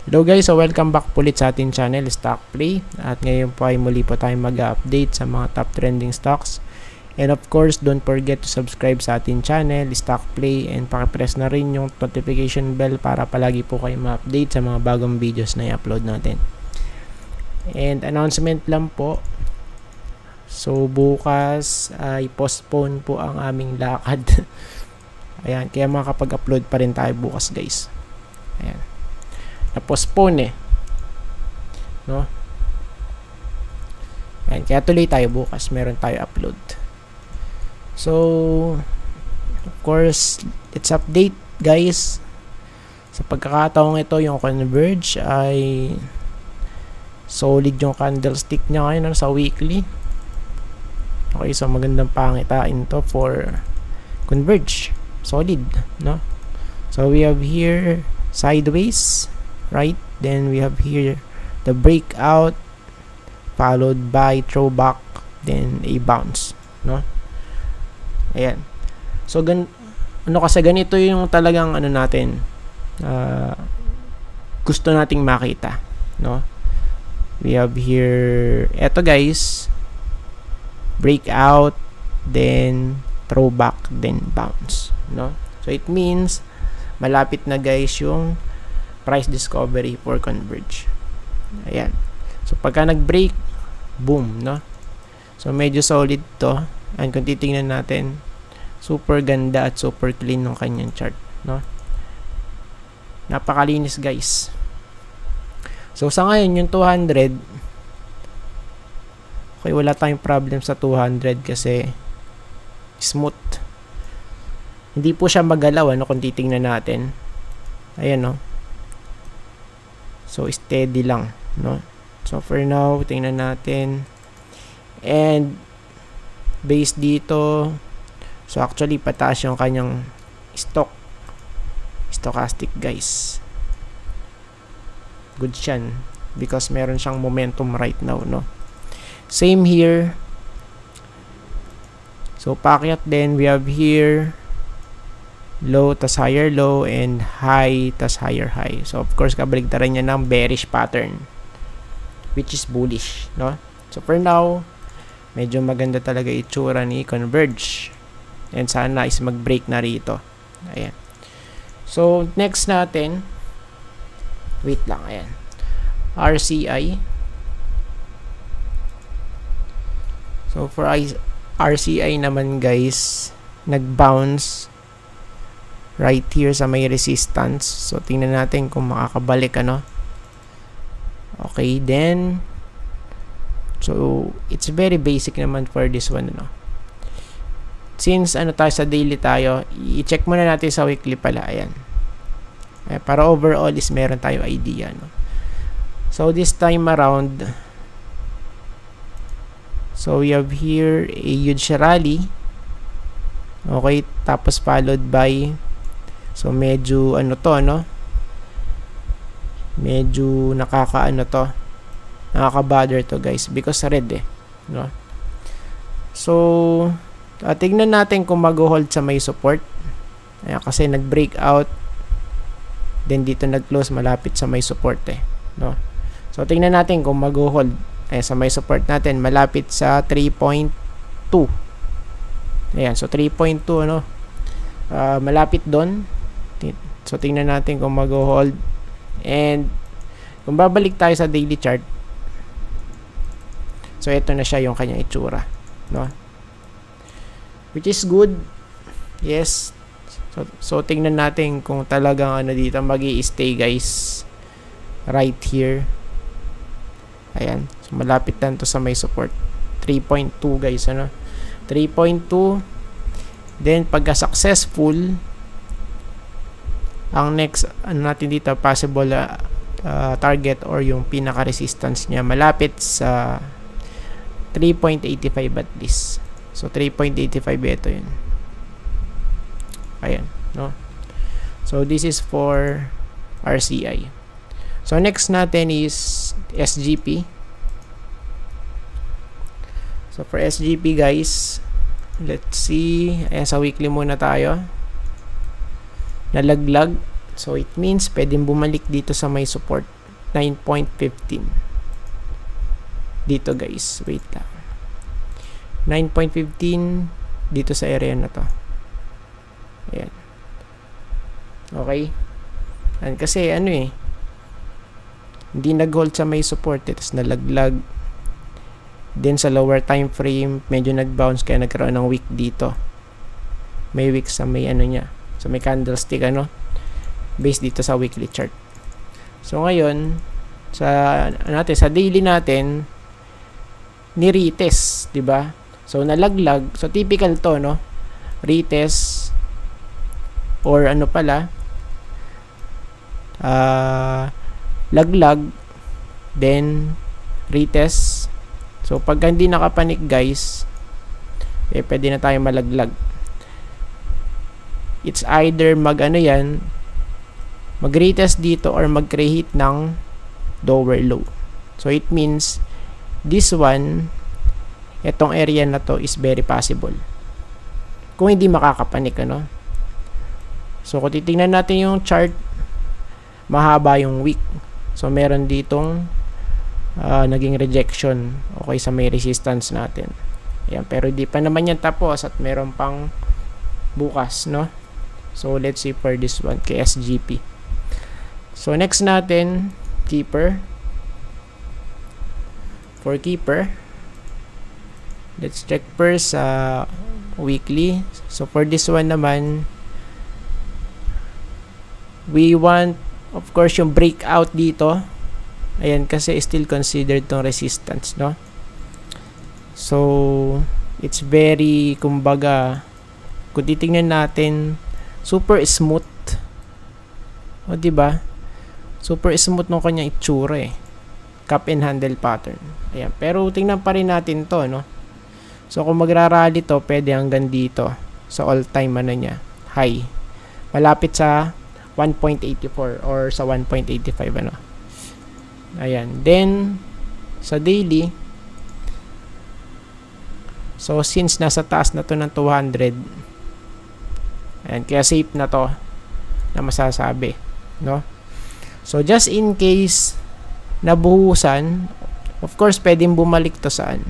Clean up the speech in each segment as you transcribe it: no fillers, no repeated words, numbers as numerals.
Hello guys, so welcome back po ulit sa ating channel, Stock Play. At ngayon po ay muli po tayo mag-update sa mga top trending stocks. And of course, don't forget to subscribe sa ating channel, Stock Play, and pakipress na rin yung notification bell para palagi po kayo ma-update sa mga bagong videos na i-upload natin. And announcement lang po. So bukas ay postpone po ang aming lakad. Ayan, kaya makakapag-upload pa rin tayo bukas guys. Ayan. Na-postpone no? Ayan, kaya tuloy tayo bukas, meron tayo upload. So of course, let's update guys. Sa pagkakataong ito, yung Converge ay solid yung candlestick niya ngayon sa weekly. Okay, so magandang pangitain to for Converge. Solid, no? So we have here sideways, right? Then we have here the breakout followed by throwback, then a bounce, no? Ayan. So ano kasi ganito yung talagang ano natin gusto nating makita, no? We have here eto guys, breakout, then throwback, then bounce, no? So it means malapit na guys yung price discovery for Converge. Ayan. So pagka nag-break, boom, no? So medyo solid to. And kung titingnan natin, super ganda at super clean ng kanyang chart, no? Napakalinis guys. So sa ngayon yung 200, okay, wala tayong problem sa 200 kasi smooth. Hindi po siya magalaw, ano, kung titingnan natin. Ayan, no? So, steady lang, no? So, for now, tingnan natin. And, based dito, so actually, pataas yung kanyang stochastic, guys. Good siyan. Because meron siyang momentum right now, no? Same here. So, paakyat din, we have here low tas higher low and high tas higher high. So of course kabaligtaran niya ng bearish pattern which is bullish, no? So for now medyo maganda talaga itsura ni Converge and sana is mag-break na rito. Ayan. So next natin, wait lang, ayan, RCI. So for RCI naman guys, nag-bounce right here sa may resistance. So tingnan natin kung makakabalik, ano. Okay, then so it's very basic naman for this one, ano. Since ano tayo sa daily tayo, i-check muna natin sa weekly pala. Ayan. Para overall is meron tayo idea, no. So this time around, so we have here a huge rally. Okay, tapos followed by, so medyo ano to, no, medyo nakakaano to, nakaka-bother to guys because red no. So tignan natin kung mag-hold sa may support. Ayan, kasi nag-break out, then dito nag-close malapit sa may support, no. So tingnan natin kung mag-hold sa may support natin malapit sa 3.2. Ayan, so 3.2, ano, malapit doon. So tingnan natin kung mag-hold. And kung babalik tayo sa daily chart, so ito na siya yung kanyang itsura, no, which is good. Yes. So tingnan natin kung talagang ano dito magi-stay guys right here. Ayan, so malapit lang to sa may support 3.2 guys, ano, 3.2. Then pagka successful, ang next ano natin dito, possible target or yung pinaka resistance niya malapit sa 3.85 at least. So 3.85 ito yun. Ayan, no. So this is for RCI. So next natin is SGP. So for SGP guys, let's see. Ayan, sa weekly muna tayo. Nalaglag. So it means pwedeng bumalik dito sa may support 9.15. Dito guys, wait lang. 9.15 dito sa area na to. Ayan. Okay. And kasi ano eh, hindi nag-hold sa may support, tapos nalaglag. Then sa lower time frame, medyo nag-bounce kaya nagkaroon ng wick dito. May wick sa may ano niya. So may candlestick ano, based dito sa weekly chart. So ngayon, sa daily natin, ni-retest, 'di ba? So nalaglag. So typical to, no? Retest or ano pala, laglag, then retest. So pag hindi nakapanik guys, pwede na tayo malaglag. It's either mag-retest dito or mag-create ng lower low. So it means this one, etong area na to is very possible kung hindi makakapanik, ano. So kung titingnan natin yung chart, mahaba yung wick. So meron ditong naging rejection, okay, sa may resistance natin. Ayan, pero di pa naman yan tapos at meron pang bukas, no. So let's see for this one, KSGP. So next natin, Keeper. For Keeper, let's check first sa weekly. So for this one naman, we want of course yung breakout dito. Ayan, kasi still considered tong resistance, no. So it's very, kumbaga, kung titingnan natin, super smooth. O diba? Super smooth nung kanyang itsura eh. Cup and handle pattern. Ayan. Pero tingnan pa rin natin to, no. So kung magrarally to, pwede hanggang dito sa all time ano niya, high. Malapit sa 1.84 or sa 1.85 ano. Ayan. Then sa daily, so since nasa taas na to ng 200, ayan, kaya safe na to na masasabi, no. So just in case nabuhusan, of course pwedeng bumalik to saan.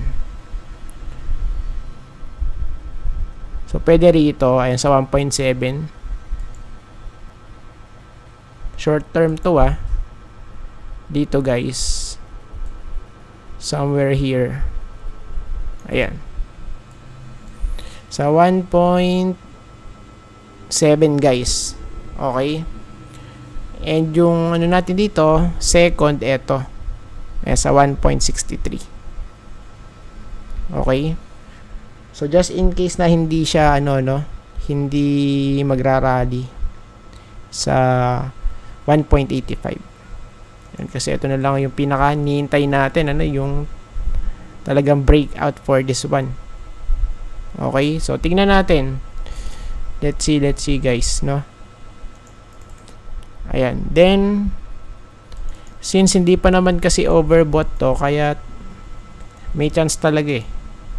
So pwede rito, ayan, sa 1.7. Short term to dito guys, somewhere here, ayan, sa 1.7 guys, okay. And yung ano natin dito, second, eto, sa 1.63. Okay. So just in case na hindi siya hindi magrarally sa 1.85. Kasi ito na lang yung pinaka hinihintay natin, yung talagang breakout for this one. Okay, so tingnan natin. Let's see guys, no. Ayan, then since hindi pa naman kasi overbought to, kaya may chance talaga eh.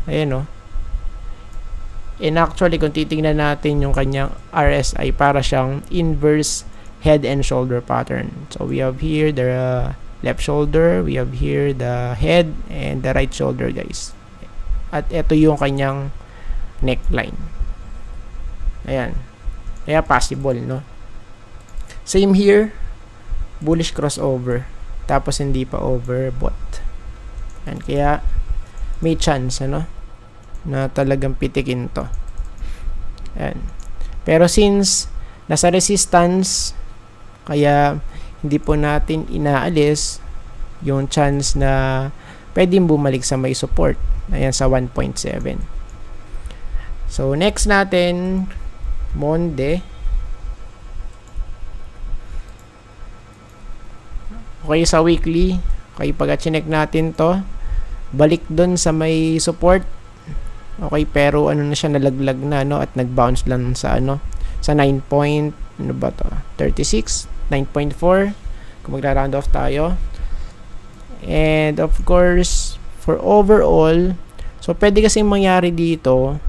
Ayan, no. And actually, kung titingnan natin yung kanyang RSI, para siyang inverse head and shoulder pattern. So we have here the left shoulder, we have here the head and the right shoulder guys. At ito yung kanyang neckline. Ayan. Kaya possible, no? Same here, bullish crossover. Tapos hindi pa overbought. And kaya may chance, na talagang pitikin to. Ayan. Pero since nasa resistance, kaya hindi po natin inaalis yung chance na pwedeng bumalik sa may support. Ayan, sa 1.7. So next natin, Monde. Okay, sa weekly, okay, pag-check natin to, balik dun sa may support. Okay, pero na siya, nalaglag na, at nag-bounce lang sa sa 36, 9.4 kung magra-round off tayo. And of course, for overall, so pwede kasing mangyari dito,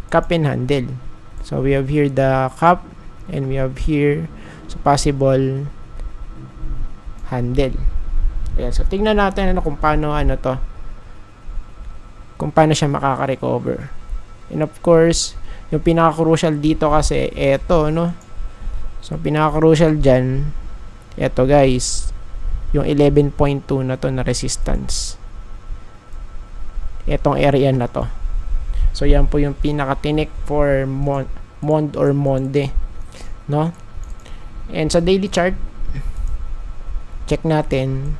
cup and handle. So we have here the cup And we have here so possible handle. Ayan, so tingnan natin kung paano kung paano siya makaka-recover. And of course, yung pinaka-crucial dito kasi eto, no? So pinaka-crucial dyan, eto guys, yung 11.2 na to na resistance. Etong area na to. So yan po yung pinaka-tinik for Mond or Monde, no? And sa daily chart, check natin.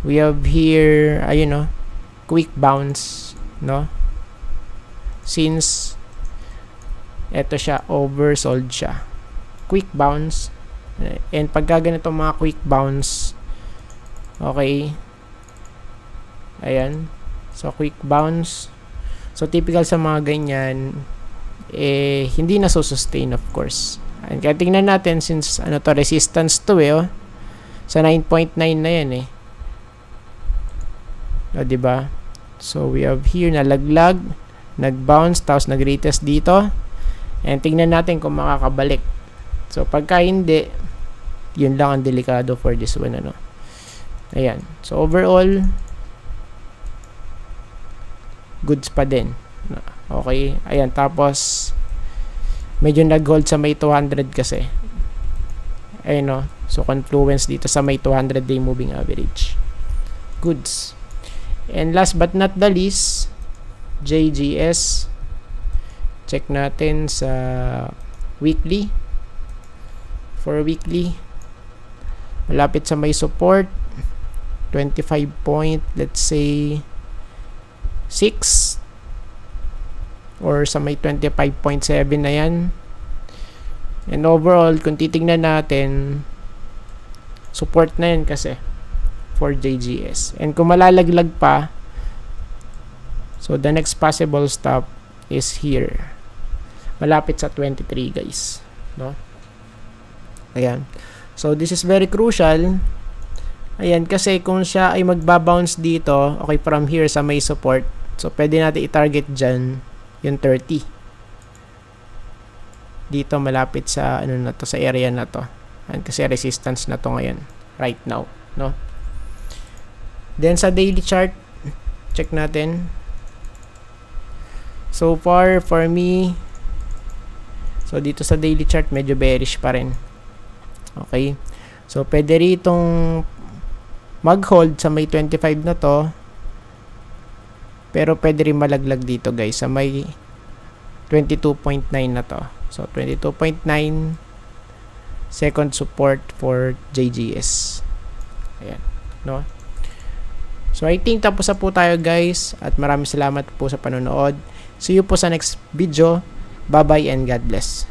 We have here, ayun, no? Quick bounce, no? Since eto siya, oversold siya. Quick bounce. And pagka ganito mga quick bounce, okay, ayan, so quick bounce, so typical sa mga ganyan, hindi na sustain of course. And kaya tingnan natin, since to, resistance to sa 9.9 na yan diba? So we have here nalaglag, nag-bounce, tapos nag-retest dito, and tingnan natin kung makakabalik. So pagka hindi, yun lang ang delikado for this one, ayan. So overall, goods pa din, okay. Ayan, tapos medyo nag-hold sa may 200 kasi, ayun, so confluence dito sa may 200 day moving average, goods. And last but not the least, JGS, check natin sa weekly. For weekly, malapit sa may support 25 point, let's say 6, or sa may 25.7 na yan. And overall, kung titignan natin, support na yan kasi for JGS. And kung malalaglag pa, so the next possible stop is here, malapit sa 23 guys, no? Ayan. So this is very crucial. Ayan, kasi kung siya ay magbabounce dito, okay, from here sa may support, so pwede natin i-target dyan yung 30. Dito malapit sa na to, sa area na to. Ayan, kasi resistance na to ngayon, right now, no? Then sa daily chart, check natin. So far for me, so dito sa daily chart medyo bearish pa rin. Okay, so pwede ritong mag-hold sa may 25 na to, pero pwede rin malaglag dito guys sa may 22.9 na to. So 22.9, second support for JGS. Ayan, no? So I think tapos na po tayo guys, at maraming salamat po sa panonood. See you po sa next video. Bye bye and God bless.